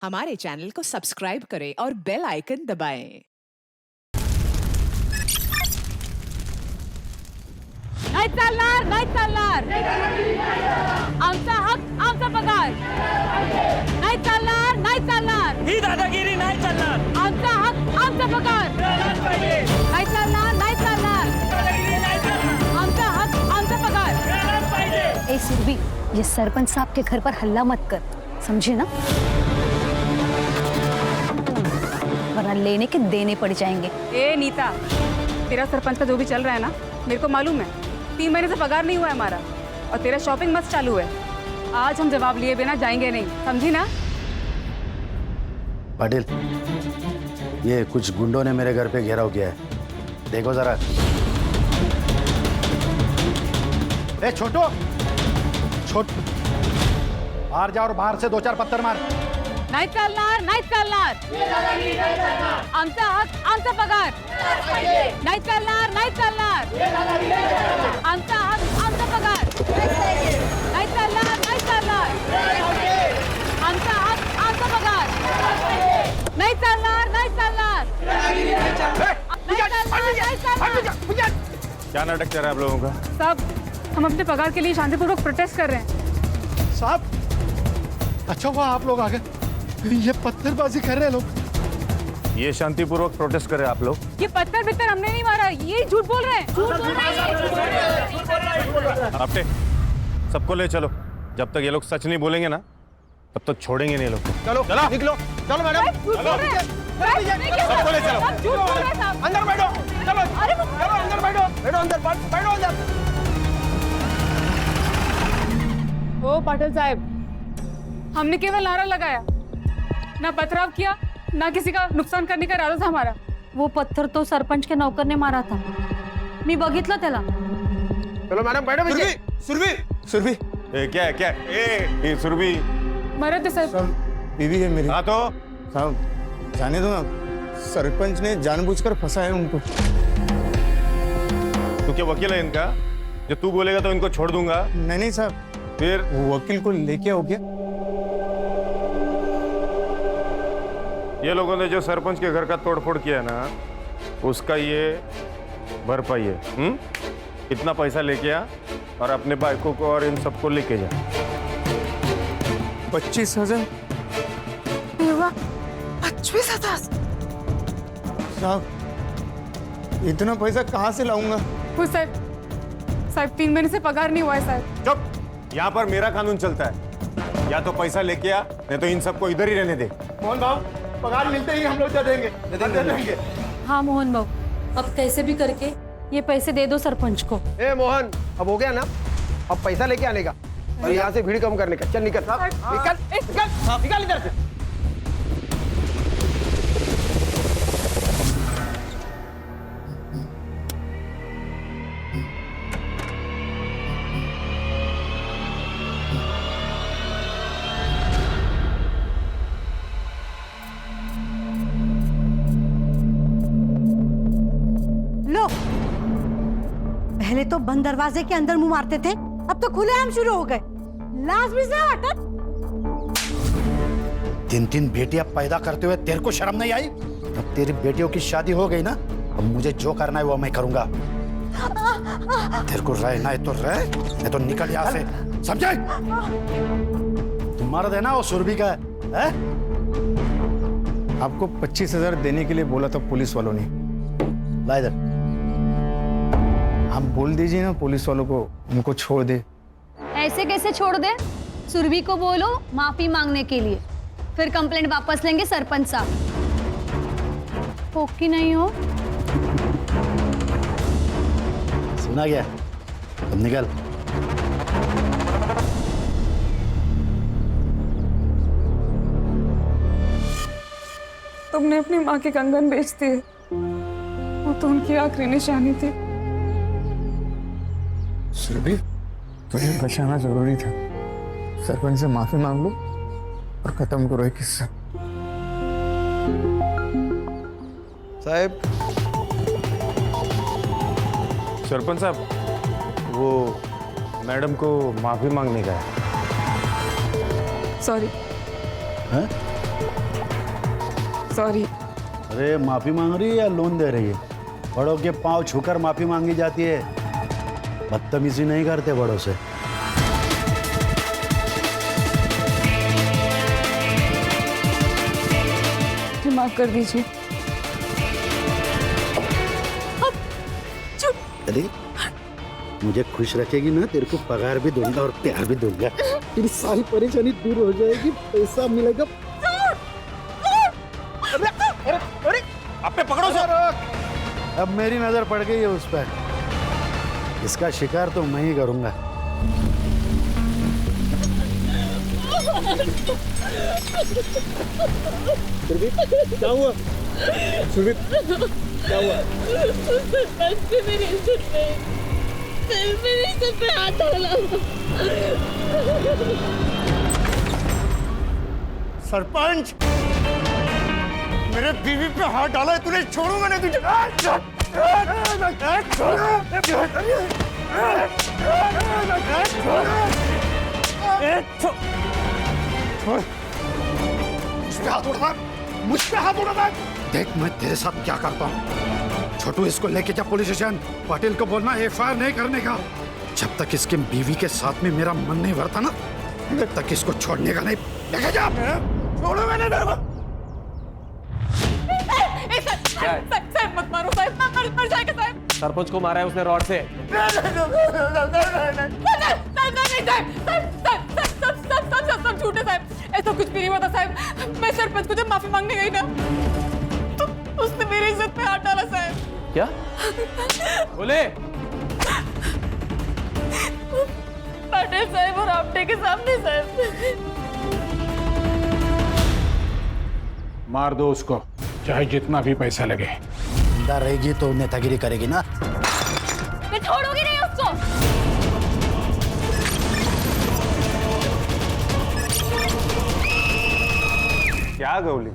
हमारे चैनल को सब्सक्राइब करें और बेल आइकन दबाएं। नाही चालणार, नाही चालणार. आमचा हक, आमचा पगार. नाही चालणार, नाही चालणार. ही दादागिरी नाही चालणार. आमचा हक, आमचा पगार. नाही चालणार, नाही चालणार. आमचा हक, आमचा पगार. ए सुरभि, ये सरपंच साहब के घर पर हल्ला मत कर, समझे ना? वरना लेने के देने पड़ जाएंगे। ए नीता, तेरा सरपंच का जो भी चल रहा है ना, मेरे को मालूम है. 3 महीने से पगार नहीं हुआ है हमारा और तेरा शॉपिंग मस्त चालू है. आज हम जवाब लिए बिना जाएंगे नहीं, समझी ना? पाटिल, ये कुछ गुंडों ने मेरे घर पे घेराव किया है, देखो जरा। ए छोटू, बाहर जा और बाहर से 2-4 पत्थर मार. नाही चालणार, नाही चालणार. आमचा हक, आमचा पगार. नाही चालणार, नाही चालणार. आमचा हक, आमचा पगार. नाही चालणार, नाही चालणार. आमचा हक, आमचा पगार. नाही चालणार, नाही चालणार. क्या नाटक चल रहा है आप लोगों का? साहब, हम अपने पगार के लिए शांतिपूर्वक प्रोटेस्ट कर रहे हैं. साहब, अच्छा हुआ आप लोग आ गए. ये पत्थरबाजी कर रहे हैं लोग. ये शांतिपूर्वक प्रोटेस्ट कर रहे हैं आप लोग? ये पत्थर बित्तर हमने नहीं मारा, ये झूठ बोल रहे हैं. आपटे, सबको ले चलो. जब तक ये लोग सच नहीं बोलेंगे ना, तब तक छोड़ेंगे नहीं लोग को. चलो चलो निकलो. चलो मैडम, सबको ले चलो. झूठ बोल रहे हैं साहब. अंदर बैठो. चलो अरे चलो अंदर बैठो. बैठो अंदर, बैठो अंदर. ओ पाटिल साहब, हमने केवल नारा लगाया, ना पथराव किया, ना किसी का नुकसान करने का इरादा था हमारा. वो पत्थर तो सरपंच के नौकर ने मारा था, मी बघितलं त्याला. चलो मैडम बैठो. सुरभि, क्या है ये सुरभि? मरद साहब, बीवी है मेरी. हाँ तो साहब जाने दो ना, सरपंच ने जानबूझकर फंसाया उनको. तू क्या वकील है इनका? जो तू बोलेगा तो इनको छोड़ दूंगा. नहीं साहब, फिर वो वकील को लेके आओ क्या? ये लोगों ने जो सरपंच के घर का तोड़फोड़ किया है ना, उसका ये भरपाई है. इतना पैसा लेके आ और अपने बाइकों को और इन सबको लेके जा. 25,000. 25,000. साहब, इतना पैसा कहाँ से लाऊंगा? खुश साहब, 3 महीने से पगार नहीं हुआ है साहब. चुप. यहाँ पर मेरा कानून चलता है. या तो पैसा लेके आ, नहीं तो इन सबको इधर ही रहने दे. मोहन भाव, पगार मिलते ही हम लोग दे देंगे. हाँ मोहन बाबू, अब कैसे भी करके ये पैसे दे दो सरपंच को. ए मोहन, अब हो गया ना, अब पैसा लेके आने का और यहाँ से भीड़ कम करने का. चल निकल निकल इधर से. लो, पहले तो बंद दरवाजे के अंदर मुंह मारते थे, अब तो खुलेआम शुरू हो गए. लाज भी से हटत. 3 बेटियां पैदा करते हुए तेरे को शर्म नहीं आई? अब तेरी बेटियों की शादी हो गई ना, अब मुझे जो करना है वो मैं करूंगा. तेरे को रहना है तो रह, नहीं तो निकल यहाँ से, समझे? तुम्हारा देना वो सुरभि का है? आपको 25,000 देने के लिए बोला था पुलिस वालों ने. ला इधर. आप बोल दीजिए ना पुलिस वालों को, उनको छोड़ दे. ऐसे कैसे छोड़ दे? सुरभि को बोलो माफी मांगने के लिए, फिर कंप्लेंट वापस लेंगे सरपंच साहब. हो कि नहीं हो? सुना गया? अब निकल. तुमने अपनी माँ के कंगन बेच दिए, वो तो उनकी आखिरी निशानी थी. सुरभि, तुम्हें बचाना जरूरी था. सरपंच से माफी मांग लो और खत्म करो ये किस्सा. साहब, सरपंच साहब, वो मैडम को माफी मांगने का है. सॉरी. हैं? सॉरी। अरे माफी मांग रही है या लोन दे रही है? बड़ों के पांव छूकर माफी मांगी जाती है, बदतमीजी नहीं करते बड़ों से। मुझे माफ कर दीजिए। अरे मुझे खुश रखेगी ना, तेरे को पगार भी दूंगा और प्यार भी दूंगा। तेरी सारी परेशानी दूर हो जाएगी, पैसा मिलेगा। अरे आप पे पकड़ो सर। अब मेरी नजर पड़ गई है उस पर, इसका शिकार तो मैं ही करूंगा। क्या हुआ सुरभि, क्या हुआ? मेरे इज्जत पे हाथ डाला। सरपंच, मेरे बीवी पे हाथ डाला है तूने, छोड़ूंगा नहीं तुझे। मुझ पे हाथ उड़ा। देख मैं तेरे साथ क्या करता हूँ। छोटू इसको लेके जा पुलिस स्टेशन, पाटिल को बोलना एफआईआर नहीं करने का। जब तक इसके बीवी के साथ में मेरा मन नहीं भरता ना, तब तक इसको छोड़ने का नहीं। लेके जा। छोड़ूंगा नहीं तेरे को। साहब मत मारो साहब, मर जाएगा साहब। सरपंच को मारा है उसने रॉड से। सब झूठे साहब, ऐसा कुछ भी नहीं हुआ था साहब। मैं सरपंच को जब माफी मांगने गई ना, तो उसने मेरी इज्जत पे हाथ डाला साहब। क्या बोले? पाटिल साहब और आपटे के सामने साहब। मार दो उसको, चाहे जितना भी पैसा लगे। जिंदा रहेगी तो नेतागिरी करेगी ना। मैं छोड़ूंगी नहीं उसको। क्या गौली,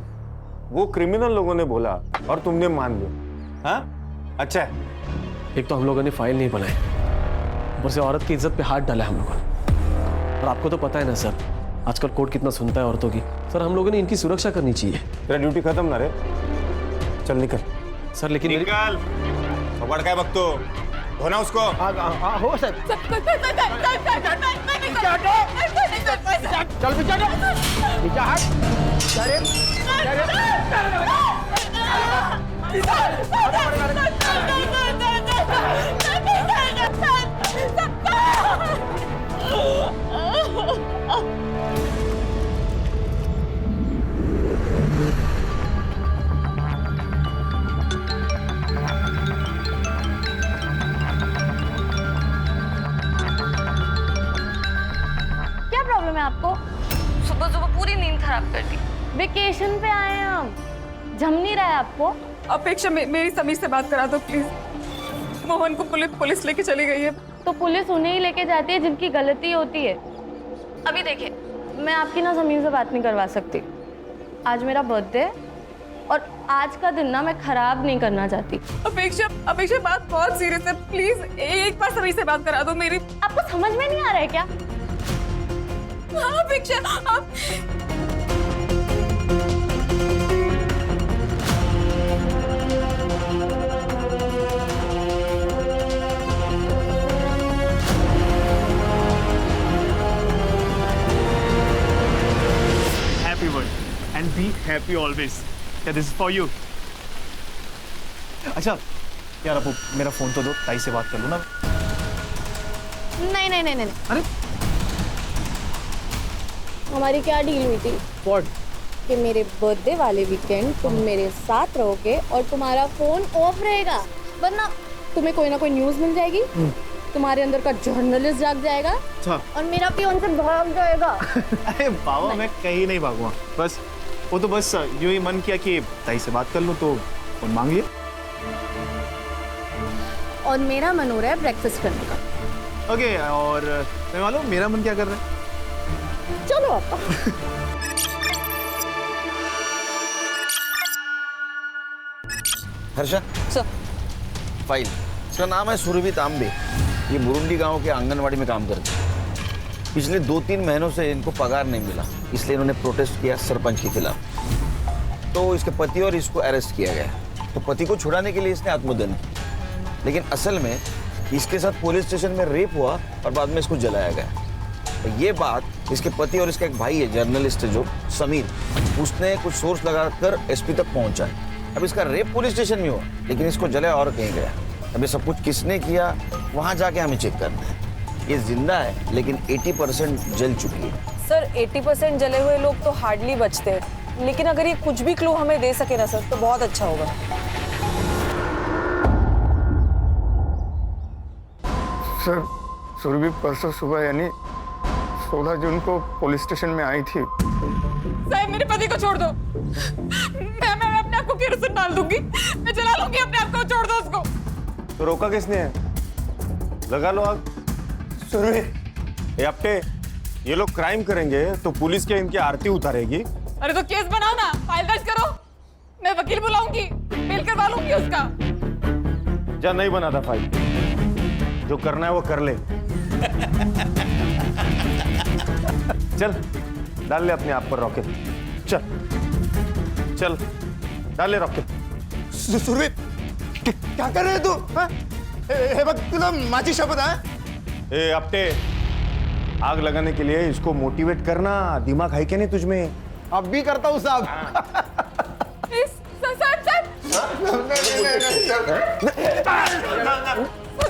वो क्रिमिनल लोगों ने बोला और तुमने मान लिया? हाँ अच्छा है। एक तो हम लोगों ने फाइल नहीं बनाई, ऊपर से औरत की इज्जत पे हाथ डाला है हम लोगों ने। और आपको तो पता है ना सर, आजकल कोर्ट कितना सुनता है औरतों की। सर हम लोगों ने इनकी सुरक्षा करनी चाहिए। तेरा ड्यूटी खत्म ना रे, चल निकल। सर लेकिन निकल, पकड़ के वक्त तो धोना उसको। हो सर। चल पीछे क्या प्रॉब्लम है आपको? सुबह सुबह पूरी नींद खराब कर दी। वेकेशन पे आए हैं हम, जम नहीं रहा है आपको? अपेक्षा मेरी समीर से बात करा दो प्लीज। मोहन को पुलिस लेके चली गई है। तो पुलिस उन्हें ही लेके जाती है जिनकी गलती होती है। अभी देखिए, मैं आपकी ना समीर से बात नहीं करवा सकती। आज मेरा बर्थडे है और आज का दिन ना मैं खराब नहीं करना चाहती। अपेक्षा बात बहुत सीरियस है, प्लीज एक बार समीर से बात करा दो मेरी। आपको समझ में नहीं आ रहा है क्या? हाँ अपेक्षा, आप Happy birthday and be happy always. Yeah, this is for you. अच्छा यार, अब मेरा फोन तो दो, ताई से बात कर लो ना। नहीं नहीं नहीं नहीं। अरे हमारी क्या डील हुई थी व्हाट? कि मेरे बर्थडे वाले वीकेंड तुम मेरे साथ रहोगे और तुम्हारा फोन ऑफ रहेगा, वरना तुम्हें कोई ना कोई न्यूज मिल जाएगी, तुम्हारे अंदर का जर्नलिस्ट जाग जाएगा और मेरा पियोन से भाग जाएगा। अरे बाबा, मैं कहीं नहीं भागूंगा। बस वो तो बस यूं ही मन किया कि ताई से बात कर लूं तो फोन मांग लिया। और मेरा मन हो रहा है ब्रेकफास्ट करने का। ओके, और मैं मालूम मेरा मन क्या कर रहा है। चलो आप। Harsha sir, file. इसका नाम है सुरभि तांबे। ये बुरुंडी गांव के आंगनवाड़ी में काम करते हैं। पिछले 2-3 महीनों से इनको पगार नहीं मिला, इसलिए इन्होंने प्रोटेस्ट किया सरपंच के खिलाफ। तो इसके पति और इसको अरेस्ट किया गया। तो पति को छुड़ाने के लिए इसने आत्मदहन किया, लेकिन असल में इसके साथ पुलिस स्टेशन में रेप हुआ और बाद में इसको जलाया गया। तो ये बात इसके पति और इसका एक भाई है, जर्नलिस्ट है जो समीर, उसने कुछ सोर्स लगाकर एसपी तक पहुंचा है। अब इसका रेप पुलिस स्टेशन में हुआ, लेकिन इसको जलाया और कहीं गया। अब ये सब कुछ किसने किया वहां जाके हमें चेक करना है। ये जिंदा है लेकिन 80% जल चुकी है। सर 80% जले हुए लोग तो हार्डली बचते हैं, लेकिन अगर ये कुछ भी क्लू हमें दे सके ना सर तो बहुत अच्छा होगा। सर सुरभि परसों सुबह यानी 16 जून को पुलिस स्टेशन में आई थी। साहब मेरे पति को छोड़ दो। मैं अपने आप को केरोसिन डाल दूंगी, मैं जला लूंगी अपने आप को, छोड़ दो उसको। तो रोका किसने है? लगा लो आग। सुरभि आपटे, ये लोग क्राइम करेंगे तो पुलिस क्या इनकी आरती उतारेगी? अरे तो केस बनाओ ना, फाइल दर्ज करो, मैं वकील बुलाऊंगी, बेल करवा लूंगी उसका। जा नहीं बना था फाइल, जो करना है वो कर ले। चल डाल ले अपने आप पर रॉकेट, चल चल डाल ले रॉकेट। सुरभि क्या कर रहे तू? हे बघ तुला माझी शपथ आहे। ए अपटे, आग लगाने के लिए इसको मोटिवेट करना, दिमाग है क्या नहीं तुझमें? अब भी करता हूँ साहब।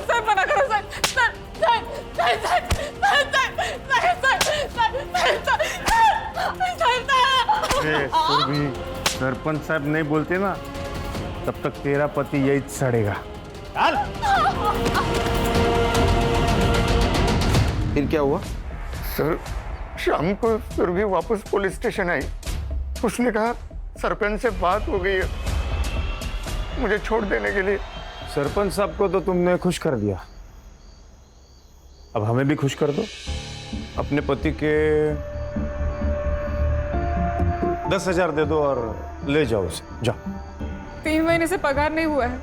सर मना करो सर, सरपंच साहब नहीं बोलते ना, तब तक तेरा पति यही सड़ेगा। फिर क्या हुआ? सर शाम को सुरभि वापस पुलिस स्टेशन आई। उसने कहा सरपंच से बात हो गई है, मुझे छोड़ देने के लिए। सरपंच साहब को तो तुमने खुश कर दिया, अब हमें भी खुश कर दो। अपने पति के 10,000 दे दो और ले जाओ उसे, जाओ। 3 महीने से पगार नहीं हुआ है,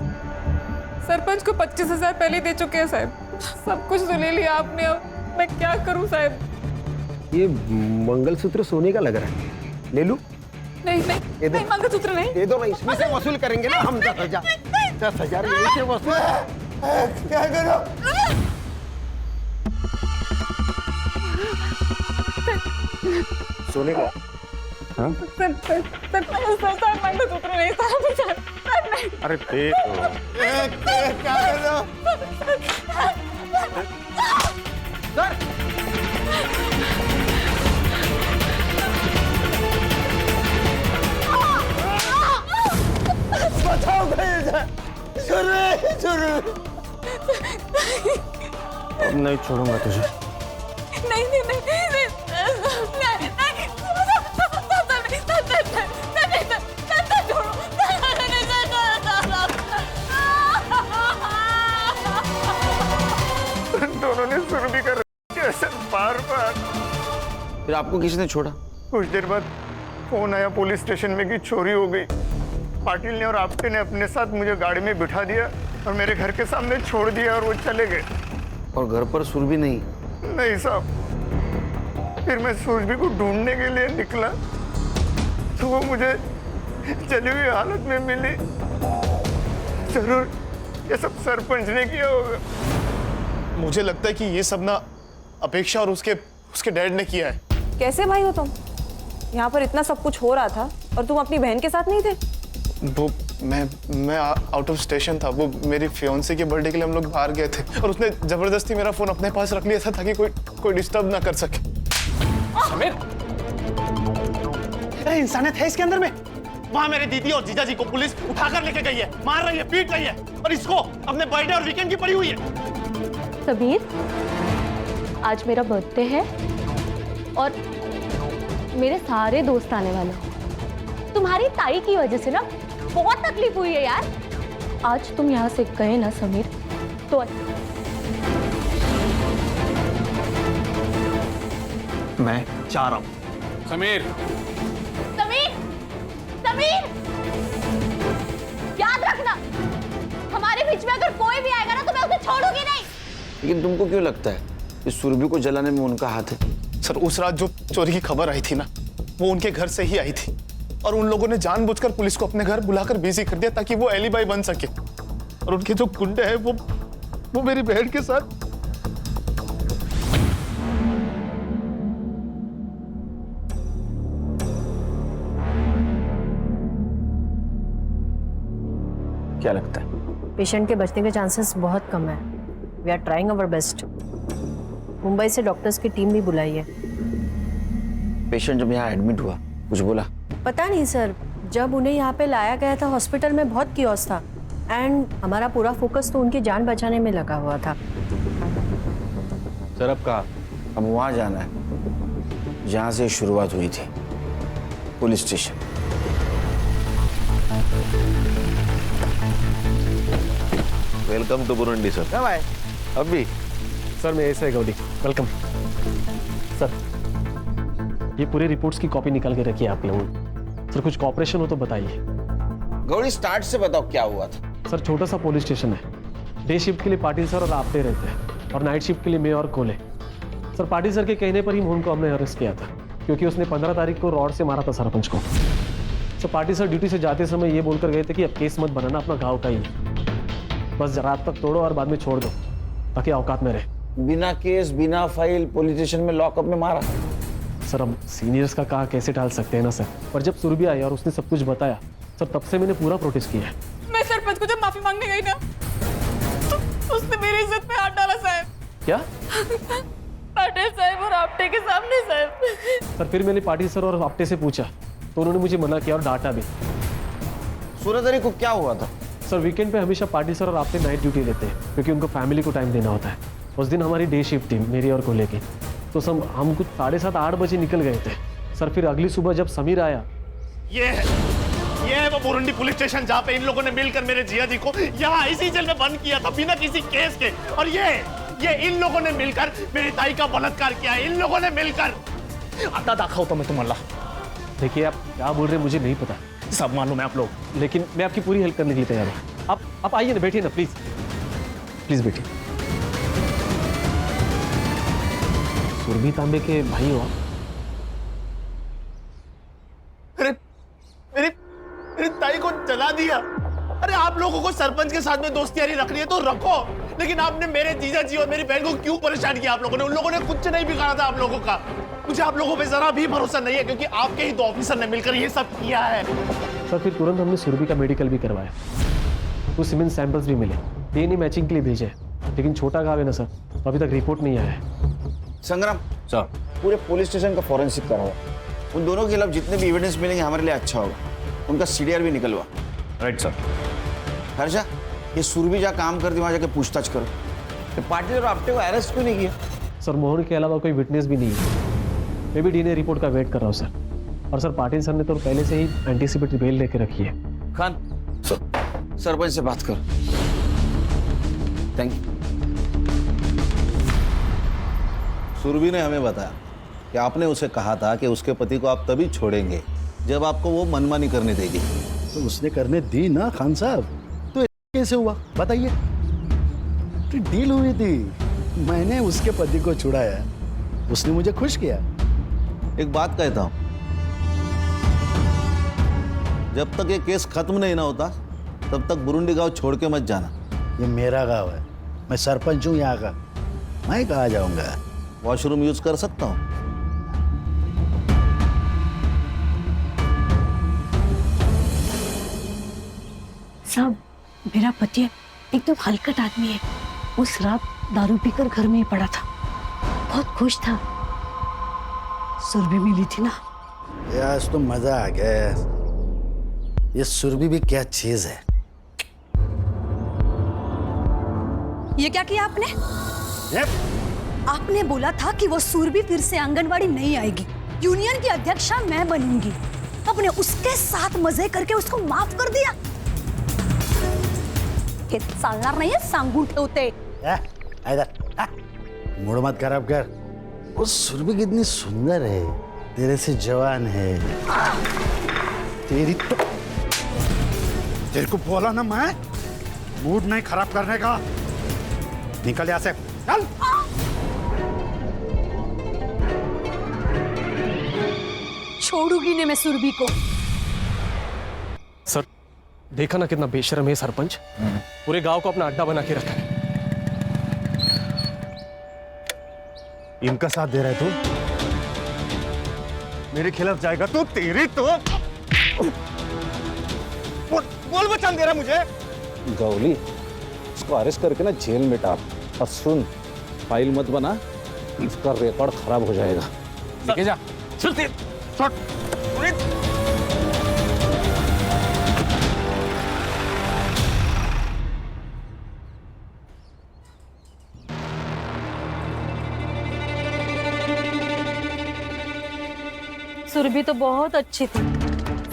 सरपंच को 25,000 पहले दे चुके हैं साहब। सब कुछ तो ले लिया आपने, अब मैं क्या करूं साहब? ये मंगलसूत्र सोने का लग रहा है, ले लूं? नहीं नहीं नहीं, मंगलसूत्र नहीं। दे दो ना, इसमें से वसूल करेंगे ना हम 10,000। 10,000 यहीं से वसूल। क्या करो? सोने का? हाँ? सर मंगलसूत्र नहीं सर, नहीं। अरे दे दो। क्या करो? बचाओ अब नहीं छोड़ूंगा तुझे। नहीं नहीं नहीं नहीं दोनों ने सुरभि का बार बार। फिर आपको किसने छोड़ा? कुछ देर बाद फोन आया पुलिस स्टेशन में कि चोरी हो गई। पाटिल ने और आपटे ने अपने साथ मुझे गाड़ी में बिठा दिया और मेरे घर के सामने छोड़ दिया और वो चले गए। और घर पर सुरभि नहीं? नहीं साहब। फिर मैं सुरभि को ढूंढने के लिए निकला तो वो मुझे जली हुई हालत में मिली। जरूर ये सब सरपंच ने किया होगा। मुझे लगता है कि ये सब ना अपेक्षा और उसके डैड ने किया है। कैसे भाई हो तुम? यहाँ पर इतना सब कुछ हो रहा था और तुम अपनी बहन के साथ नहीं थे? वो मैं आउट ऑफ स्टेशन था। वो मेरी फियोन्से के बर्थडे के लिए हम लोग बाहर गए थे और उसने जबरदस्ती मेरा फोन अपने पास रख लिया था ताकि कोई डिस्टर्ब ना कर सके। समीर, अरे इंसानियत है इसके अंदर में। वहां मेरे दीदी और जीजा जी को पुलिस उठाकर लेके गई है, मार रही है, पीट रही है, और इसको अपने बर्थडे और वीकेंड की पड़ी हुई है। समीर, आज मेरा बर्थडे है और मेरे सारे दोस्त आने वाले हैं। तुम्हारी ताई की वजह से ना बहुत तकलीफ हुई है यार। आज तुम यहाँ से गए ना समीर तो मैं चाह रहा हूं समीर। समीर, समीर, याद रखना हमारे बीच में अगर कोई भी आएगा ना तो मैं उसे छोड़ूंगी नहीं। लेकिन तुमको क्यों लगता है कि सुरभि को जलाने में उनका हाथ है? सर उस रात जो चोरी की खबर आई थी ना, वो उनके घर से ही आई थी और उन लोगों ने जानबूझकर पुलिस को अपने घर बुलाकर बिजी कर दिया ताकि वो एलिबाई बन सके। और उनके जो गुंडे हैं वो मेरी बहन के साथ। क्या लगता है? पेशेंट के बचने के चांसेस बहुत कम है। We are trying our best. Mumbai से डॉक्टर्स की टीम भी बुलाई है। पेशेंट जब यहाँ एडमिट हुआ कुछ बोला? पता नहीं सर, जब उन्हें यहाँ पे लाया गया था हॉस्पिटल में बहुत कियोस था एंड हमारा पूरा फोकस तो उनकी जान बचाने में लगा हुआ था। सर अब कहाँ? अब वहाँ जाना है जहाँ से शुरुआत हुई थी, police station. Welcome to Burundi sir. कब आए? अभी सर मैं ऐसे गौरी, वेलकम सर। ये पूरी रिपोर्ट्स की कॉपी निकाल के रखिए आप लोगों। सर कुछ कॉपरेशन हो तो बताइए। गौरी स्टार्ट से बताओ क्या हुआ था। सर छोटा सा पुलिस स्टेशन है। डे शिफ्ट के लिए पाटिल सर और आपटे रहते हैं और नाइट शिफ्ट के लिए मैं और कोले। सर पाटिल सर के कहने पर ही मोहन को हमने अरेस्ट किया था क्योंकि उसने 15 तारीख को रॉड से मारा था सरपंच को। सर पाटिल सर ड्यूटी से जाते समय ये बोलकर गए थे कि अब केस मत बनाना, अपना गाँव का ही बस रात तक तोड़ो और बाद में छोड़ दो ताकि औकात में रहे। बिना केस बिना फाइल पुलिस स्टेशन में लॉकअप में मारा। सर अब सीनियर्स का कहा कैसे टाल सकते हैं ना सर। पर जब सुरभि आई और उसने सब कुछ बताया सर, तब से मैंने पूरा प्रोटेस्ट किया है। मैं सरपंच को जब माफी मांगने गई ना तो उसने मेरी इज्जत पे हाथ डाला साहब। क्या? पाटिल साहब और आपटे के सामने साहब। सर फिर मैंने पाटिल सर और आपटे से पूछा तो उन्होंने मुझे मना किया और डांटा भी। 16 तारीख को क्या हुआ था? सर वीकेंड पे हमेशा पाटिल सर और आपटे नाइट ड्यूटी लेते हैं क्योंकि उनको फैमिली को टाइम देना होता है। उस दिन हमारी डे शिफ्ट थी मेरी और कोले की, तो सब हम कुछ 7:30-8 बजे निकल गए थे। सर फिर अगली सुबह जब समीर आया, ये है वो बुरुंडी पुलिस स्टेशन जहाँ पे इन लोगों ने मिलकर मेरे जिया जी को यहाँ इसी जेल में बंद किया था बिना किसी केस के। और ये इन लोगों ने मिलकर मेरी ताई का बलात्कार किया है। इन लोगों ने मिलकर। आता दाखवतो मैं तुम्हाला। देखिए आप क्या बोल रहे हैं मुझे नहीं पता, सब मालूम है आप लोग, लेकिन मैं आपकी पूरी हेल्प करने के लिए तैयार हूँ। आप आइए ना, बैठिए ना प्लीज, प्लीज बैठिए। सुरभि तांबे के भाई हो आप? मेरी ताई को जला दिया। अरे आप लोगों को सरपंच के साथ में दोस्ती यारी रखनी है तो रखो, लेकिन आपने मेरे जीजा जी और मेरी बहन को क्यों परेशान किया? आप लोगों ने, उन लोगों ने कुछ नहीं बिगाड़ा था आप लोगों का। मुझे आप लोगों पे जरा भी भरोसा नहीं है क्योंकि आपके ही 2 ऑफिसर ने मिलकर ये सब किया है। सर फिर तुरंत हमने सुरभि का मेडिकल भी करवाया, कुछ सीमेंट सैंपल्स भी मिले, डीएनए मैचिंग के लिए भेजे, लेकिन छोटा गाँव है ना सर, तो अभी तक रिपोर्ट नहीं आया है। संग्राम सर, पूरे पुलिस स्टेशन का फॉरेंसिक करवाओ। उन दोनों के खिलाफ जितने भी एविडेंस मिलेंगे हमारे लिए अच्छा होगा। उनका सीडीआर भी निकलवा। Right sir. हर्षा, ये सुरभि जहाँ काम करती वहाँ जाके पूछताछ करो। तो पाटिल और आपटे को अरेस्ट क्यों नहीं किया? सर मोहन के अलावा कोई विटनेस भी नहीं है। मैं भी डीएनए रिपोर्ट का वेट कर रहा हूँ सर। और सर पाटिल सर ने तो पहले से ही एंटीसिपेटरी बेल लेके रखी है। खान सर, सरपंच से बात करो। Thank you. सुरभि ने हमें बताया कि आपने उसे कहा था कि उसके पति को आप तभी छोड़ेंगे जब आपको वो मनमानी करने देगी। तो उसने करने दी ना खान साहब, तो कैसे हुआ बताइए? तो डील हुई थी, मैंने उसके पति को छुड़ाया, उसने मुझे खुश किया। एक बात कहता हूं, जब तक ये केस खत्म नहीं ना होता तब तक बुरुंडी गांव छोड़ के मत जाना। ये मेरा गांव है, मैं सरपंच हूँ यहाँ का, मैं कहाँ जाऊंगा? वॉशरूम यूज कर सकता हूँ? साहब मेरा पति एकदम हलकट आदमी है। उस रात दारू पीकर घर में ही पड़ा था, बहुत खुश था। सुरभि मिली थी ना। आज तो मजा आ गया। ये सुरभि भी क्या चीज है। ये क्या किया आपने? आपने बोला था कि वो सुरभि फिर से आंगनवाड़ी नहीं आएगी, यूनियन की अध्यक्षा मैं बनूंगी। आपने उसके साथ मजे करके उसको माफ कर दिया। हे चालणार नाहीये, सांगून ठेवते। मूड मत खराब कर। वो सुरभि कितनी सुंदर है, तेरे से जवान है। तेरी तो तेरे को बोला ना मैं, मूड नहीं खराब करने का। निकल यहाँ से, चल। छोड़ूंगी नहीं मैं सुरभि को। सर देखा ना कितना बेशर्म है सरपंच, पूरे गांव को अपना अड्डा बना के रखा है। इनका साथ दे रहा है तू? मेरे खिलाफ जाएगा तो तेरी तो बोल बचान दे रहा मुझे। गौली, इसको अरेस्ट करके ना जेल में डाल। और सुन, फाइल मत बना, इसका रिकॉर्ड खराब हो जाएगा। लेके जा। सुरभि तो बहुत अच्छी थी,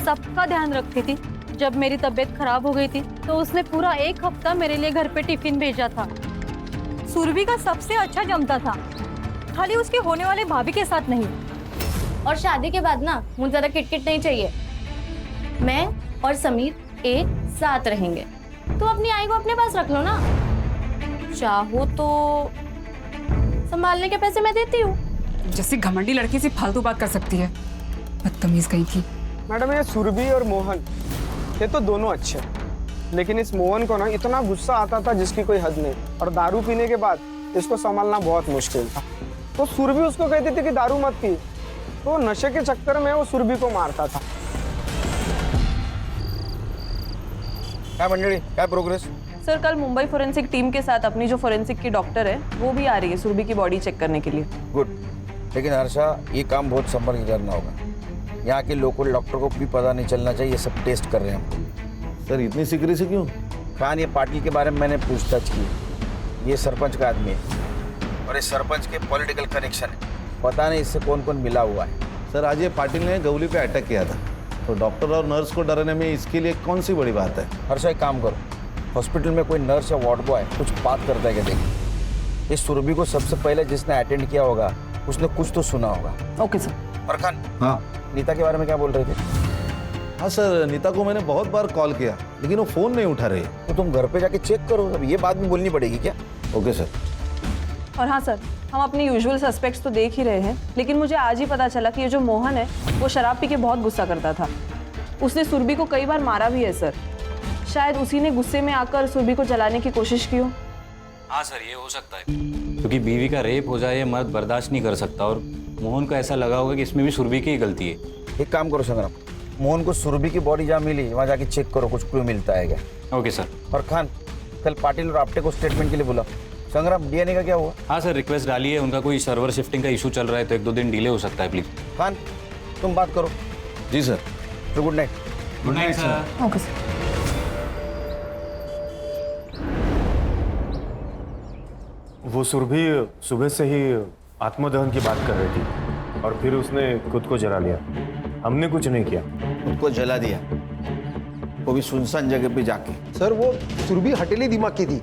सबका ध्यान रखती थी। जब मेरी तबीयत खराब हो गई थी तो उसने पूरा 1 हफ्ता मेरे लिए घर पे टिफिन भेजा था। सुरभि का सबसे अच्छा जमता था, खाली उसके होने वाले भाभी के साथ नहीं। और शादी के बाद ना मुझे ज्यादा किटकिट नहीं चाहिए। मैं और समीर एक साथ रहेंगे। तो अपनी आई को अपने पास रख लो ना, चाहो तो संभालने के पैसे मैं देती हूँ। जैसी घमंडी लड़की से फालतू बात कर सकती है, बदतमीज कहीं की। मैडम ये सुरभि और मोहन ये तो दोनों अच्छे, लेकिन इस मोहन को ना इतना गुस्सा आता था जिसकी कोई हद नहीं, और दारू पीने के बाद इसको संभालना बहुत मुश्किल था। तो सुरभि उसको कहती थी कि दारू मत पी, तो नशे के चक्कर में वो सुरभि को मारता था। क्या मंडली, क्या प्रोग्रेस? सर कल मुंबई फोरेंसिक टीम के साथ अपनी जो फोरेंसिक की डॉक्टर है वो भी आ रही है सुरभि की बॉडी चेक करने के लिए। गुड, लेकिन हर्षा ये काम बहुत संभल के करना होगा। यहाँ के लोकल डॉक्टर को भी पता नहीं चलना चाहिए, ये सब टेस्ट कर रहे हैं हम। सर इतनी सीक्रेसी क्यों? खान, ये पाटिल के बारे में मैंने पूछताछ की। ये सरपंच का आदमी है और इस सरपंच के पॉलिटिकल कनेक्शन है। पता नहीं इससे कौन कौन मिला हुआ है। सर आज ये पाटिल ने गौली पे अटैक किया था, तो डॉक्टर और नर्स को डराने में इसके लिए कौन सी बड़ी बात है? हर्षा एक काम करो, हॉस्पिटल में कोई नर्स या वार्ड बॉय कुछ बात करता है क्या देखिए। इस सुरभि को सबसे पहले जिसने अटेंड किया होगा उसने कुछ तो सुना होगा। Okay sir. और खान, हाँ नीता के बारे में क्या बोल रहे थे? हाँ सर, नीता को मैंने बहुत बार कॉल किया लेकिन वो फोन नहीं उठा रही। तो तुम घर पे जाके चेक करो, अब ये बात भी बोलनी पड़ेगी क्या? Okay sir. और हाँ सर, हम अपने यूजुअल सस्पेक्ट्स तो देख ही रहे हैं, लेकिन मुझे आज ही पता चला कि ये जो मोहन है वो शराब पी के बहुत गुस्सा करता था। उसने सुरभि को कई बार मारा भी है सर। शायद उसी ने गुस्से में आकर सुरभि को जलाने की कोशिश की हो। हाँ सर, ये हो सकता है, क्योंकि बीवी का रेप हो जाए ये मर्द बर्दाश्त नहीं कर सकता, और मोहन को ऐसा लगा होगा कि इसमें भी सुरभि की ही गलती है। एक काम करो संग्राम, मोहन को सुरभि की बॉडी जहाँ मिली वहाँ जाके चेक करो, कुछ क्लू मिलता है क्या। Okay sir. और खान, कल पाटिल और आपटे को स्टेटमेंट के लिए बुला। संग्राम, डीएनए का क्या हुआ? हाँ सर, रिक्वेस्ट डाली है, उनका कोई सर्वर शिफ्टिंग का इशू चल रहा है, तो 1-2 दिन डिले हो सकता है प्लीज। खान, तुम बात करो। जी सर। तो good night. Good night sir. Okay sir. वो सुरभि सुबह से ही आत्मदहन की बात कर रही थी और फिर उसने खुद को जला लिया। हमने कुछ नहीं किया। खुद को जला दिया, वो भी सुनसान जगह पे जाके। सर वो सुरभि हटेली दिमाग की थी,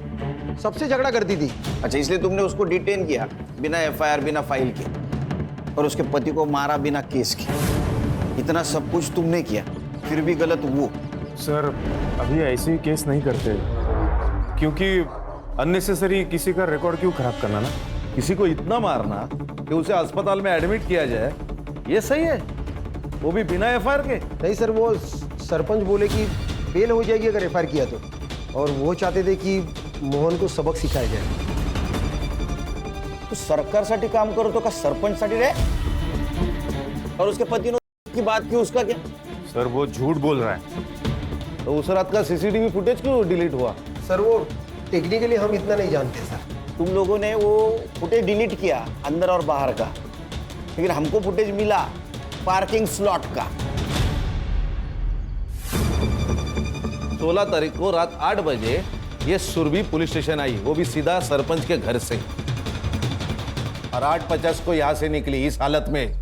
सबसे झगड़ा करती थी। अच्छा, इसलिए तुमने उसको डिटेन किया बिना एफआईआर, बिना फाइल के, और उसके पति को मारा बिना केस के। इतना सब कुछ तुमने किया, फिर भी गलत वो। सर अभी ऐसे ही केस नहीं करते, क्योंकि अननेसेसरी किसी का रिकॉर्ड क्यों खराब करना ना। किसी को इतना मारना कि उसे अस्पताल में एडमिट किया जाए, ये सही है? वो भी बिना एफआईआर के? नहीं सर, वो सरपंच बोले कि बेल हो जाएगी अगर एफआईआर किया तो, और वो चाहते थे कि मोहन को सबक सिखाया जाए। तो सरकारसाठी काम करो तो का सरपंचसाठी रे? और उसके पति ने की बात की, उसका क्या? सर वो झूठ बोल रहा है। तो उस रात का सीसीटीवी फुटेज क्यों डिलीट हुआ? सर वो टेक्निकली हम इतना नहीं जानते सर। तुम लोगों ने वो फुटेज डिलीट किया अंदर और बाहर का, लेकिन हमको फुटेज मिला पार्किंग स्लॉट का। 16 तारीख को रात 8 बजे ये सुरभि पुलिस स्टेशन आई, वो भी सीधा सरपंच के घर से, और 8:50 को यहां से निकली इस हालत में।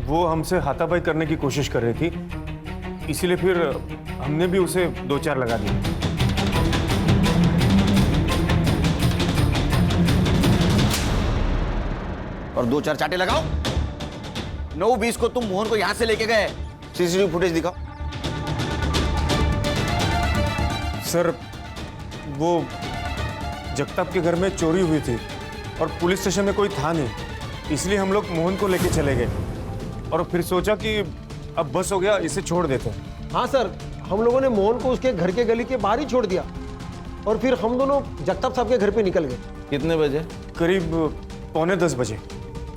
वो हमसे हाथापाई करने की कोशिश कर रही थी, इसीलिए फिर हमने भी उसे 2-4 लगा दिए। और 2-4 चाटे लगाओ। 9:20 को तुम मोहन को यहां से लेके गए, सीसीटीवी फुटेज दिखाओ। सर वो जगताप के घर में चोरी हुई थी और पुलिस स्टेशन में कोई था नहीं, इसलिए हम लोग मोहन को लेके चले गए और फिर सोचा कि अब बस हो गया, इसे छोड़ देते। हाँ सर, हम लोगों ने मोहन को उसके घर के गली के बाहर ही छोड़ दिया और फिर हम दोनों जगताप साहब के घर पे निकल गए। कितने बजे? करीब 9:45 बजे।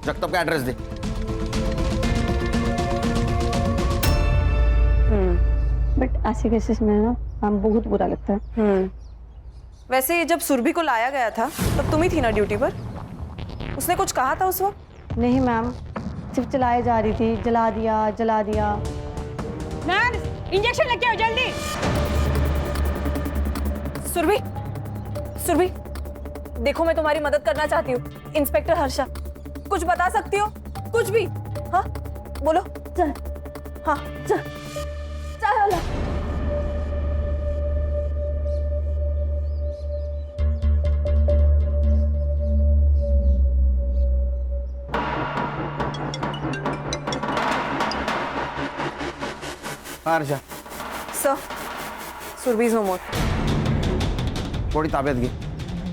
जगताप का एड्रेस दे। बट ऐसे केसेस में ना हम बहुत बुरा लगता है। वैसे जब सुरभि को लाया गया था तब तुम ही थी ना ड्यूटी पर? उसने कुछ कहा था उस वक्त? नहीं मैम, सिर्फ चलाए जा रही थी, जला दिया जला दिया। नर्स, इंजेक्शन लेके आओ जल्दी। सुरभि, सुरभि, देखो मैं तुम्हारी मदद करना चाहती हूँ। इंस्पेक्टर हर्षा, कुछ बता सकती हो? कुछ भी? हाँ बोलो। चल। हाँ चल। चल। Harsha sir, Surabhi is no more. थोड़ी ताबियत की।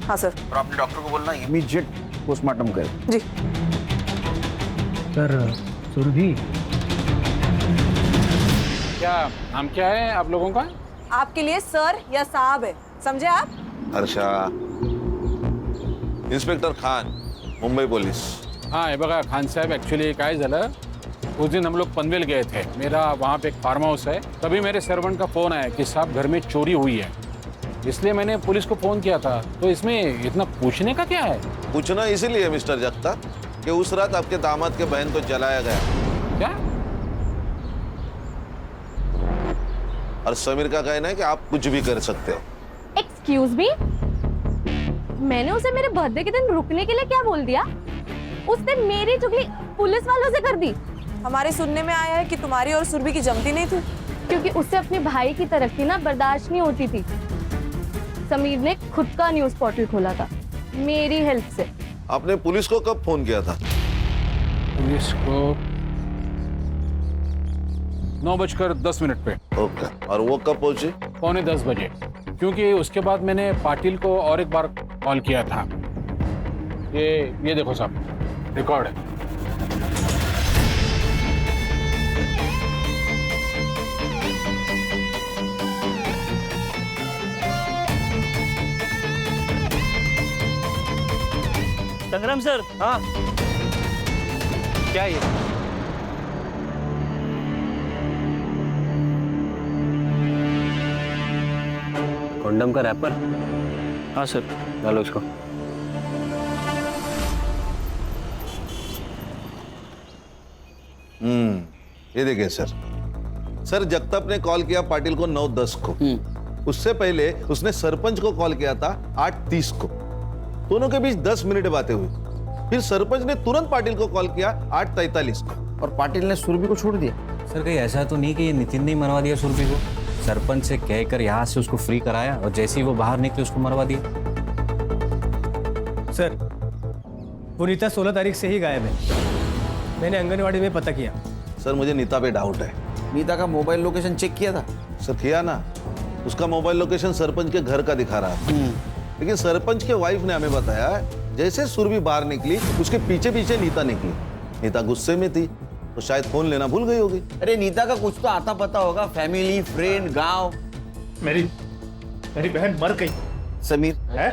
हाँ सर। और आपने डॉक्टर को बोलना इमीडिएट पोस्टमार्टम करे। जी सर। सुरभि, क्या नाम क्या है आप लोगों का? आपके लिए सर या साहब है, समझे आप? Harsha, inspector Khan, Mumbai police. हाँ हे बघा खान साहब, ॲक्च्युली काय झालं, उस दिन हम लोग पनवेल गए थे। मेरा वहाँ पे एक फार्म हाउस है। तभी मेरे सर्वेंट का फ़ोन आया कि साहब घर में चोरी हुई है, इसलिए मैंने पुलिस को फ़ोन किया था। तो इसमें इतना पूछने का क्या है? पूछना इसीलिए मिस्टर जगताप कि उस रात आपके दामाद के बहन को जलाया गया। क्या? और समीर का कहना है कि आप कुछ भी कर सकते हो। एक्सक्यूज मी, मैंने उसे मेरे बर्थडे के दिन रुकने के लिए क्या बोल दिया? उसने मेरी चुगली पुलिस वालों से कर दी। हमारे सुनने में आया है कि तुम्हारी और सुरभि की जमती नहीं थी, क्योंकि उससे अपने भाई की तरक्की ना बर्दाश्त नहीं होती थी। समीर ने खुद का न्यूज पोर्टल खोला था मेरी हेल्प से। आपने पुलिस को कब फोन किया था? पुलिस को 9:10 पे। ओके, और वो कब पहुंची? 9:45 बजे, क्योंकि उसके बाद मैंने पाटिल को और एक बार कॉल किया था। ये देखो साहब, रिकॉर्ड है। संग्राम सर। हाँ क्या ये? कंडम का रैपर? हाँ सर। डालो इसको। ये देखिए सर, जगताप ने कॉल किया पाटिल को 9:10 को। उससे पहले उसने सरपंच को कॉल किया था 8:30 को। दोनों के बीच 10 मिनट बातें हुई। फिर सरपंच ने तुरंत पाटिल को कॉल किया 8:43 को। और पाटिल ने सुरभि को छोड़ दिया। सर कहीं ऐसा तो नहीं कि ये नितिन ने ही मरवा दिया सुरभि को? सरपंच से कहकर यहाँ से उसको फ्री कराया और जैसे ही वो बाहर निकले उसको मरवा दिया। सर, वो नीता 16 तारीख से ही गायब है। मैंने आंगनवाड़ी में पता किया। सर मुझे नीता पे डाउट है। नीता का मोबाइल लोकेशन चेक किया था? सर किया ना, उसका मोबाइल लोकेशन सरपंच के घर का दिखा रहा था। लेकिन सरपंच के वाइफ ने हमें बताया जैसे सुरभि बाहर निकली उसके पीछे पीछे नीता निकली। नीता गुस्से में थी तो शायद फोन लेना भूल गई होगी। अरे नीता का कुछ तो आता पता होगा, फैमिली, फ्रेंड, गांव। मेरी बहन मर गई। समीर है?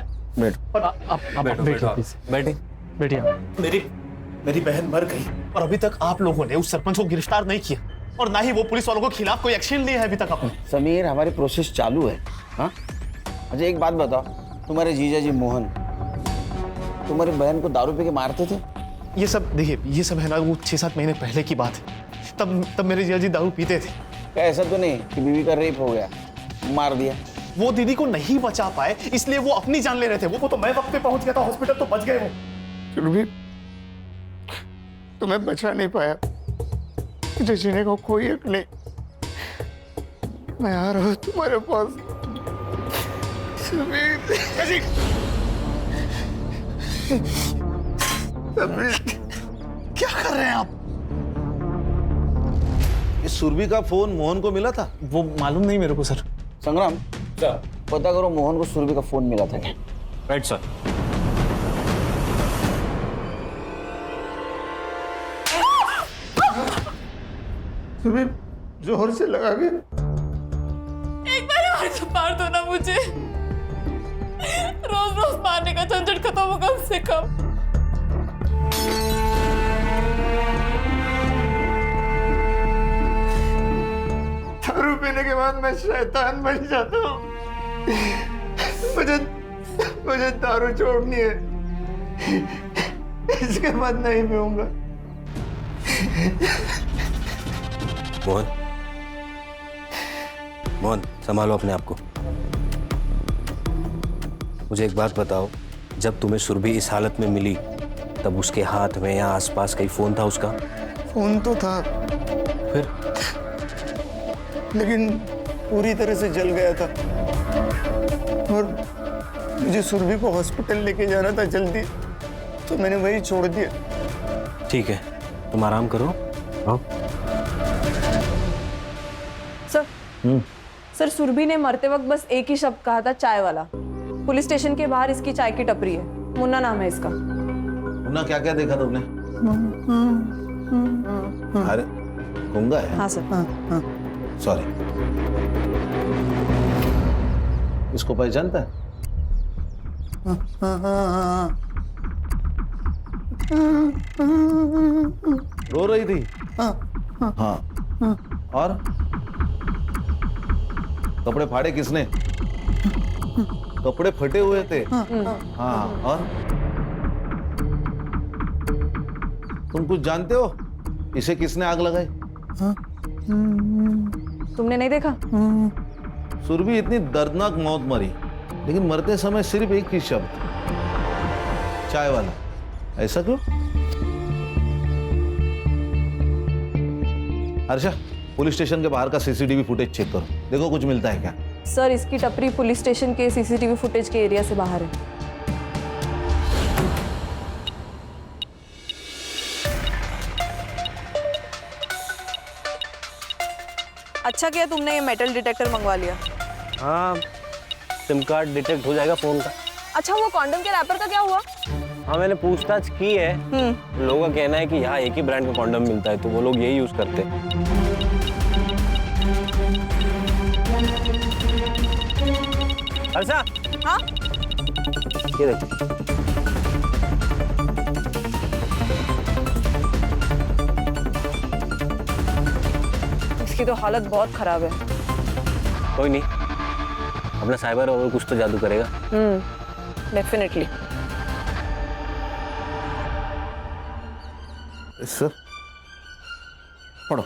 बैठिए। मेरी बहन मर गई और अभी तक आप लोगों ने उस सरपंच को गिरफ्तार नहीं किया और ना ही वो पुलिस वालों के खिलाफ कोई एक्शन लिया है अभी तक आपने। समीर, हमारी प्रोसेस चालू है। हाँ, अच्छा एक बात बताओ, तुम्हारे जीजा जी मोहन तुम्हारी बहन को दारू पी के मारते थे? ये सब देखिए, ये सब है ना वो 6-7 महीने पहले की बात है। तब मेरे जीजा जी दारू पीते थे। क्या ऐसा तो नहीं कि बीवी का रेप हो गया, मार दिया? वो दीदी को नहीं बचा पाए इसलिए वो अपनी जान ले रहे थे। वो तो मैं वक्त पे पहुंच गया था हॉस्पिटल, तो बच गए वो। सुरभि, तुम्हें बचा नहीं पाया, तुझे जीने को कोई हक नहीं। मैं आ रहा हूं तुम्हारे पास। क्या कर रहे हैं आप? इस सुरभि का फोन मोहन को मिला था? वो मालूम नहीं मेरे को सर। संग्राम, पता करो मोहन को सुरभि का फोन मिला था क्या? Right sir. सुरभि जोर से लगा के एक बार और तो मार दो ना मुझे, रोज रोज मारने का झंझट खत्म हो कम से कम। दारू पीने के बाद मैं शैतान बन जाता हूँ। मुझे दारू छोड़नी है, इसके बाद नहीं पीऊंगा। मोहन, मोहन संभालो अपने आप को। मुझे एक बात बताओ, जब तुम्हें सुरभि इस हालत में मिली तब उसके हाथ में या आसपास कहीं फोन था उसका? फोन तो था, फिर? लेकिन पूरी तरह से जल गया था और मुझे सुरभि को हॉस्पिटल लेके जाना था जल्दी, तो मैंने वही छोड़ दिया। ठीक है, तुम आराम करो। आओ। सर, सर सुरभि ने मरते वक्त बस एक ही शब्द कहा था, चाय वाला। पुलिस स्टेशन के बाहर इसकी चाय की टपरी है, मुन्ना नाम है इसका। मुन्ना क्या क्या देखा तुमने? अरे गूंगा है? हाँ सर। सॉरी। इसको पहचानता है? रो रही थी? हाँ। और कपड़े फाड़े किसने? कपड़े फटे हुए थे। हाँ, और तुम कुछ जानते हो इसे किसने आग लगाई? तुमने नहीं देखा? सुरभि इतनी दर्दनाक मौत मरी, लेकिन मरते समय सिर्फ एक ही शब्द, चाय वाला। ऐसा क्यों? हर्षा, पुलिस स्टेशन के बाहर का सीसीटीवी फुटेज चेक करो, देखो कुछ मिलता है क्या। सर इसकी टपरी पुलिस स्टेशन के सीसीटीवी फुटेज के एरिया से बाहर है। अच्छा किया तुमने ये मेटल डिटेक्टर मंगवा लिया। हाँ, सिम कार्ड डिटेक्ट हो जाएगा फोन का। अच्छा वो कॉन्डम के रैपर का क्या हुआ? हाँ मैंने पूछताछ की है, लोगों का कहना है कि यहाँ एक ही ब्रांड का कॉन्डम मिलता है, तो वो लोग यही यूज करते हैं। हर्षा, हाँ? ये देख। इसकी तो हालत बहुत खराब है। कोई नहीं, अपना साइबर और कुछ तो जादू करेगा। डेफिनेटली। सर पढ़ो।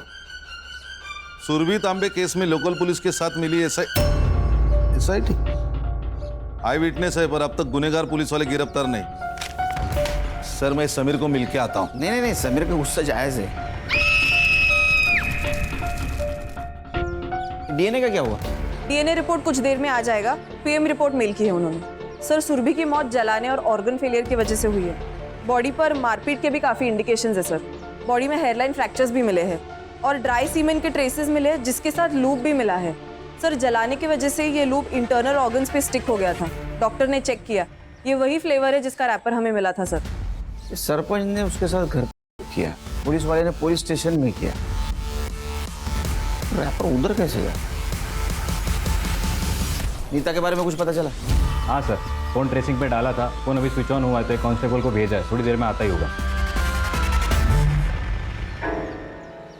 सुरभि तांबे केस में लोकल पुलिस के साथ मिली एसआईटी आई विटनेस है, पर अब तक गुनेगार पुलिस वाले गिरफ्तार नहीं। सर मैं समीर को मिलके आता हूँ। नहीं नहीं नहीं, समीर का गुस्सा जायज है। डीएनए का क्या हुआ? डीएनए रिपोर्ट कुछ देर में आ जाएगा। पीएम रिपोर्ट मेल की है उन्होंने। सर सुरभि की मौत जलाने और ऑर्गन फेलियर की वजह से हुई है। बॉडी पर मारपीट के भी काफी इंडिकेशंस है सर। बॉडी में हेयरलाइन फ्रैक्चर्स भी मिले हैं और ड्राई सीमेन के ट्रेसेस मिले हैं, जिसके साथ लूप भी मिला है। सर जलाने की वजह से ये लूप इंटरनल ऑर्गन्स पे स्टिक हो गया था। डॉक्टर ने चेक किया, ये वही फ्लेवर है जिसका रैपर हमें मिला था सर। सरपंच ने उसके साथ घर किया, पुलिस वाले ने पुलिस स्टेशन में किया, रैपर उधर कैसे गया? नीता के बारे में कुछ पता चला? हाँ सर, फोन ट्रेसिंग पे डाला था, फोन अभी स्विच ऑन हुआ है, तो कांस्टेबल को भेजा है, थोड़ी देर में आता ही होगा।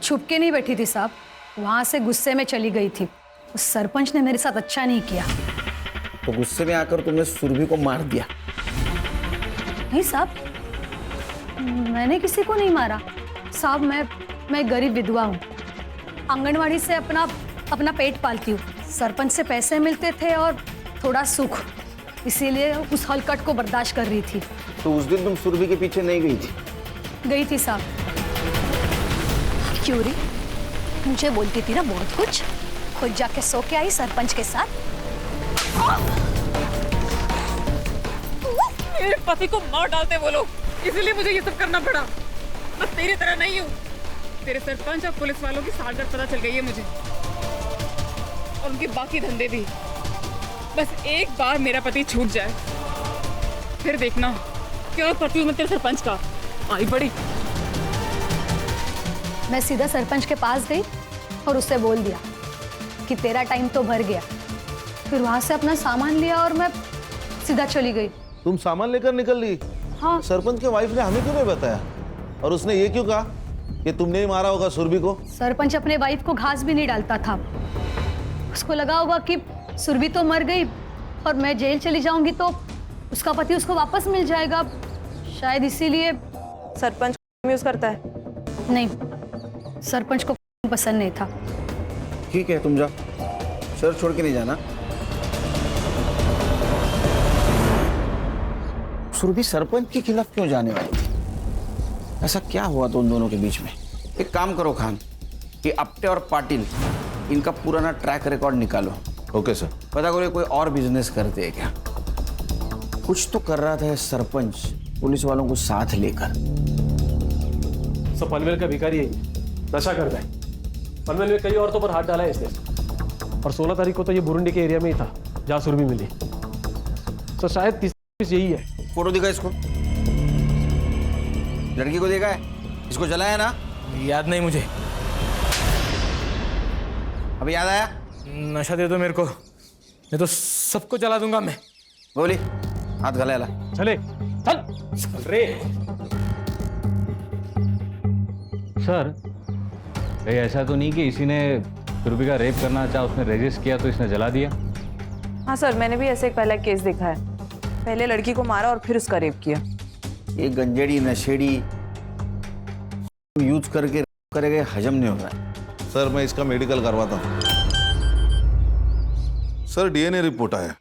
छुप के नहीं बैठी थी साहब, वहां से गुस्से में चली गई थी। उस सरपंच ने मेरे साथ अच्छा नहीं किया। तो गुस्से में आकर तुमने सुरभि को मार दिया? नहीं साहब, मैंने किसी को नहीं मारा साहब। मैं गरीब विधवा हूँ, आंगनवाड़ी से अपना पेट पालती हूँ। सरपंच से पैसे मिलते थे और थोड़ा सुख, इसीलिए उस हलकट को बर्दाश्त कर रही थी। तो उस दिन तुम सुरभि के पीछे नहीं गई थी? गई थी साहब। क्यों री, मुझे बोलती थी ना बहुत कुछ, खुद जाके सो के आई सरपंच के साथ। मेरे पति को मार डालते वो लोग, इसीलिए मुझे ये सब करना पड़ा। मैं तेरी तरह नहीं हूँ। तेरे सरपंच और पुलिस वालों की साठगांठ पता चल गई है मुझे, और उनके बाकी धंधे भी। बस एक बार मेरा पति छूट जाए, फिर देखना क्या करती हूँ मैं तेरे सरपंच का। आई बड़ी। मैं सीधा सरपंच के पास गई और उससे बोल दिया कि तेरा टाइम तो भर गया, फिर वहां से अपना सामान लिया और मैं सीधा चली गई। तुम सामान लेकर निकल ली? हाँ। सरपंच के वाइफ ने हमें क्यों नहीं बताया? और उसने ये क्यों कहा कि तुमने ही मारा होगा सुरभि को? सरपंच अपने वाइफ को घास भी नहीं डालता था। उसको लगा होगा कि सुरभि तो मर गई और मैं जेल चली जाऊंगी तो उसका पति उसको वापस मिल जाएगा, शायद इसीलिए। सरपंच यूज करता है? नहीं, सरपंच को पसंद नहीं था। ठीक है, तुम जाओ, सर छोड़ के नहीं जाना। सुरभि सरपंच के खिलाफ क्यों जाने वाली? ऐसा क्या हुआ तो उन दोनों के बीच में? एक काम करो खान, कि अपटे और पाटिल इनका पुराना ट्रैक रिकॉर्ड निकालो। Okay sir. पता करो कोई और बिजनेस करते हैं क्या? कुछ तो कर रहा था ये सरपंच पुलिस वालों को साथ लेकर। सब पनवेल का भिखारी है, नशा करता है। पनवेल में कई औरतों पर हाथ डाला है इसने। और 16 तारीख को तो ये बुरुंडी के एरिया में ही था जहाँ सुरभि मिली। तो शायद तीसरी यही है। फोटो दिखा इसको। लड़की को देखा है? इसको जलाया ना? याद नहीं मुझे। अभी याद आया? नशा दे दो मेरे को, नहीं तो सबको जला दूंगा मैं। बोली, हाथ गला ला। चले, चल रे। सर, कहीं ऐसा तो नहीं कि इसी ने सुरभि का रेप करना चाहा, उसने रेजिस्ट किया तो इसने जला दिया? हाँ सर, मैंने भी ऐसे एक पहला केस देखा है। पहले लड़की को मारा और फिर उसका रेप किया। ये गंजेड़ी नशेड़ी यूज करके करेगा, हजम नहीं हो रहा है। सर, मैं इसका मेडिकल करवाता हूँ। सर, डीएनए रिपोर्ट आया,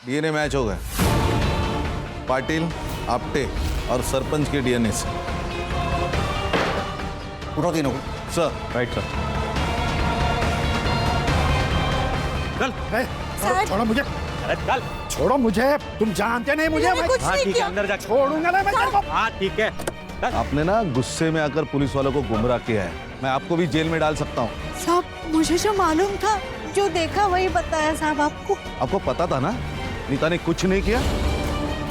डीएनए मैच हो गया पाटिल, आपटे और सरपंच के डीएनए से। उठाओ तीनों को। सर। Right sir. चल, छोड़ो मुझे। चल, छोड़ो मुझे। तुम जानते नहीं मुझे। हाँ ठीक है, अंदर जा। छोड़ूंगा ना मैं तेरे को। हाँ ठीक है। आपने ना गुस्से में आकर पुलिस वालों को गुमराह किया है। मैं आपको भी जेल में डाल सकता हूँ। साहब, मुझे जो मालूम था, जो देखा वही बताया साहब आपको। आपको पता था ना नीता ने कुछ नहीं किया?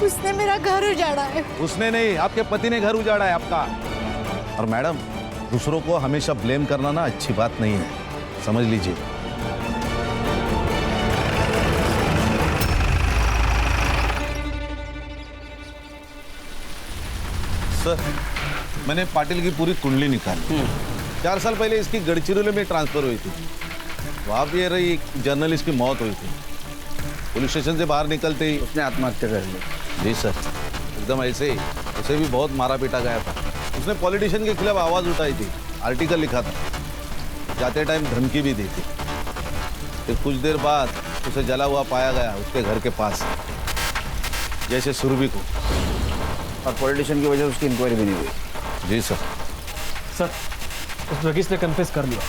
उसने मेरा घर उजाड़ा है। उसने नहीं, आपके पति ने घर उजाड़ा है आपका। और मैडम, दूसरों को हमेशा ब्लेम करना ना अच्छी बात नहीं है, समझ लीजिए। सर, मैंने पाटिल की पूरी कुंडली निकाली। 4 साल पहले इसकी गढ़चिरौली में ट्रांसफर हुई थी। वहां भी रही जर्नलिस्ट की मौत हुई थी। पुलिस स्टेशन से बाहर निकलते ही उसने आत्महत्या कर ली। जी सर, एकदम ऐसे ही। उसे भी बहुत मारा पीटा गया था। उसने पॉलिटिशियन के खिलाफ आवाज उठाई थी, आर्टिकल लिखा था, जाते टाइम धमकी भी दी थी। फिर कुछ देर बाद उसे जला हुआ पाया गया उसके घर के पास, जैसे सुरभि को। और पॉलिटिशियन की वजह से उसकी इंक्वायरी भी नहीं हुई। जी सर। सर, उस ड्रगिस्ट ने कन्फेस कर लिया।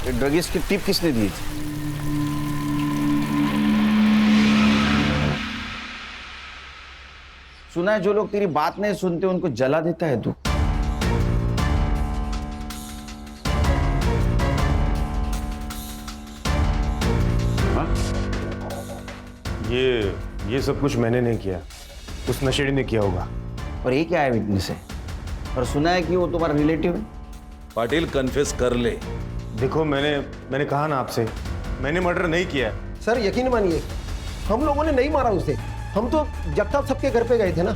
ये ड्रगिस्ट की टिप किसने दी थी? सुना है जो लोग तेरी बात नहीं सुनते उनको जला देता है तू। ये सब कुछ मैंने नहीं किया, उस नशेड़ी ने किया होगा। और ये क्या है विटनेस है? और सुना है कि वो तुम्हारा रिलेटिव है। पाटिल कन्फेस कर ले। देखो, मैंने कहा ना आपसे, मैंने मर्डर नहीं किया। सर यकीन मानिए, हम लोगों ने नहीं मारा उसे। हम तो जगताप साहब के घर पे गए थे ना।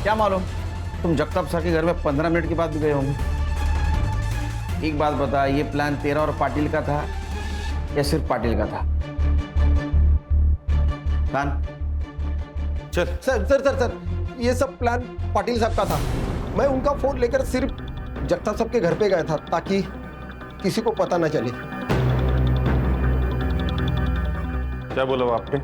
क्या मालूम, तुम जगताप साहब के घर में 15 मिनट के बाद भी गए होंगे। एक बात बता, ये प्लान तेरा और पाटिल का था या सिर्फ पाटिल का था? प्लान चल। सर, ये सब प्लान पाटिल साहब का था। मैं उनका फोन लेकर सिर्फ जगताप साहब के घर पे गया था ताकि किसी को पता ना चले। क्या बोला आपने?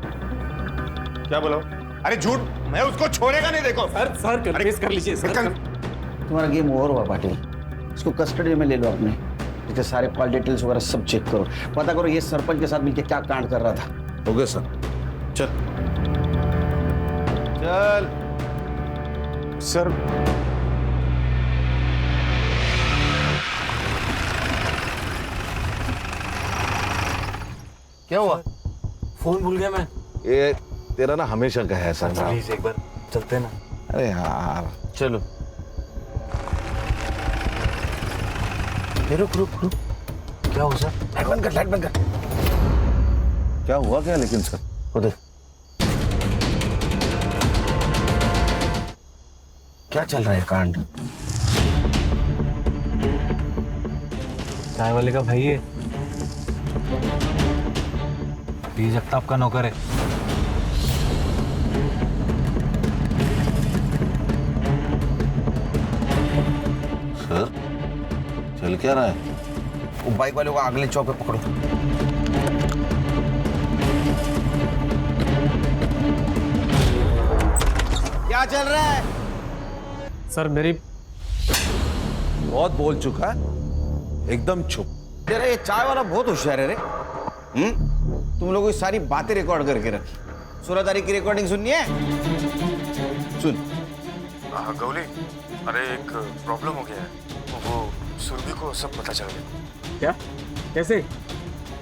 क्या बोला? अरे झूठ, मैं उसको छोड़ेगा नहीं। देखो सर कन्फेस कर लीजिए सर। तुम्हारा गेम ओवर हुआ पाटिल। इसको कस्टडी में ले लो अपने। इसके सारे कॉल डिटेल्स वगैरह सब चेक करो, पता करो ये सरपंच के साथ मिलकर क्या कांड कर रहा था। Okay sir. चल चल सर। क्या हुआ? फोन भूल गया मैं। ये तेरा ना हमेशा का है ऐसा। प्लीज एक बार चलते हैं ना। अरे यार चलो। रुक। क्या हुआ सर? लाइट बंद कर, लाइट बंद कर। क्या हुआ क्या लेकिन सर? खुद क्या चल रहा है कांड? चाय वाले का भाई है, पी जगताप का नौकर है। सर चल क्या रहा है? वो बाइक वाले को अगले चौक पे पकड़ो। क्या चल रहा है? सर मेरी बहुत बोल चुका है, एकदम चुप। तेरा ये चाय वाला बहुत होशियार है रे। तुम लोगों की सारी बातें रिकॉर्ड करके रखी। 16 तारीख की रिकॉर्डिंग सुननी है? सुन। हाँ गौली, अरे एक प्रॉब्लम हो गया है। वो सुरभि को सब पता चल गया। क्या? कैसे?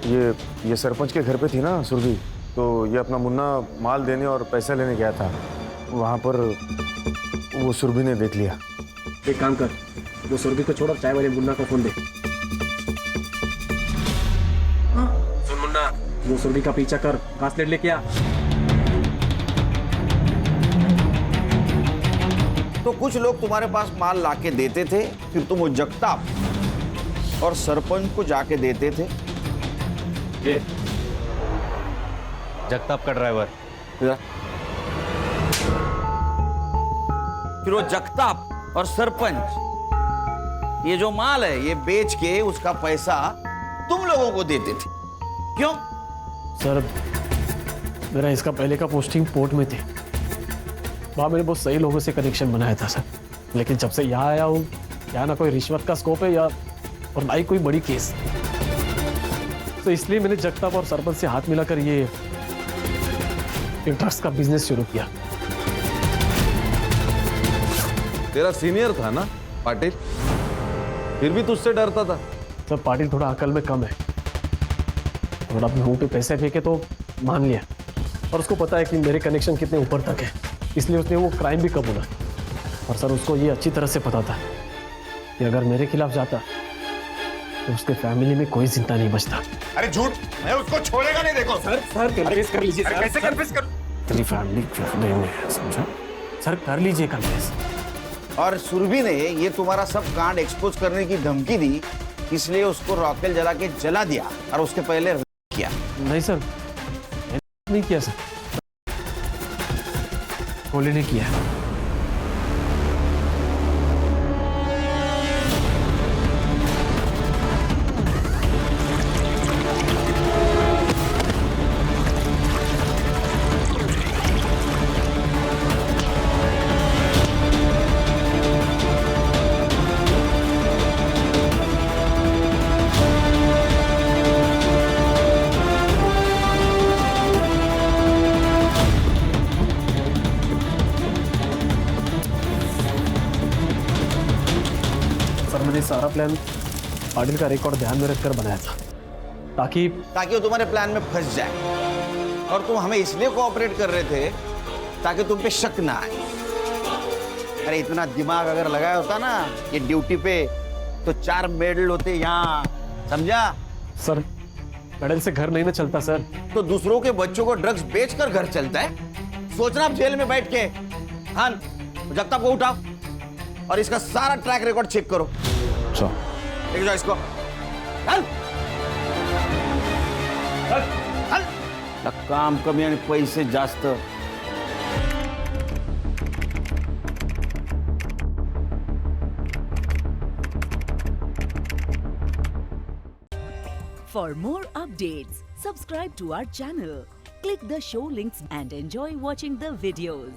ये सरपंच के घर पे थी ना सुरभि, तो ये अपना मुन्ना माल देने और पैसा लेने गया था। वहाँ पर वो सुरभि ने देख लिया। एक काम कर, वो सुरभि को छोड़ और चाय वाले मुन्ना को फोन दे। सुन मुन्ना, वो सुरभि का पीछा कर, घासलेट लेके आ। तो कुछ लोग तुम्हारे पास माल लाके देते थे, फिर तुम वो जगताप और सरपंच को जाके देते थे। ये जगताप का ड्राइवर। फिर वो जगताप और सरपंच ये जो माल है ये बेच के उसका पैसा तुम लोगों को देते थे। क्यों? सर मेरा इसका पहले का पोस्टिंग पोर्ट में थी, वहाँ मैंने बहुत सही लोगों से कनेक्शन बनाया था सर। लेकिन जब से यहाँ आया हूँ, यहाँ ना कोई रिश्वत का स्कोप है या और ना ही कोई बड़ी केस, तो इसलिए मैंने जगताप और सरपंच से हाथ मिलाकर ये ड्रग्स का बिजनेस शुरू किया। तेरा सीनियर था ना पाटिल, फिर भी तुझसे डरता था। सर पाटिल थोड़ा अकल में कम है, थोड़ा अपने मुंह पे पैसे फेंके तो मान लिया, और उसको पता है कि मेरे कनेक्शन कितने ऊपर तक है, इसलिए उसने वो क्राइम भी कबूला। और सर उसको ये अच्छी तरह से पता था कि अगर मेरे खिलाफ जाता तो उसके फैमिली में कोई जिंदा नहीं बचता। अरे झूठ, मैं उसको छोड़ेगा नहीं। देखो सर कन्फेस कर लीजिए। कैसे कन्फेस कर? तेरी फैमिली में समझा सर, कर लीजिए कन्फेस। और सुरभि ने ये तुम्हारा सब कांड एक्सपोज करने की धमकी दी, इसलिए उसको रॉकेल जला के जला दिया और उसके पहले किया। नहीं सर, नहीं किया सर, कोले ने किया। सारा प्लान पाटिल का रिकॉर्ड ध्यान में रखकर बनाया था, ताकि वो तुम्हारे प्लान में फंस जाए। और तुम हमें इसलिए कोऑपरेट कर रहे थे ताकि तुम पे शक ना आए। अरे इतना दिमाग अगर लगाया होता ना ये ड्यूटी पे, तो 4 मेडल होते यहाँ, समझा? सर मेडल से घर नहीं ना चलता सर। तो दूसरों के बच्चों को ड्रग्स बेचकर घर चलता है। सोचना आप जेल में बैठ के। हाँ, जगताप को उठाओ और इसका सारा ट्रैक रिकॉर्ड चेक करो। लेके जाओ इसको। चल चल चल। काम कमी आणि पैसे जास्त। For more updates, subscribe to our channel, click the show links and enjoy watching the videos.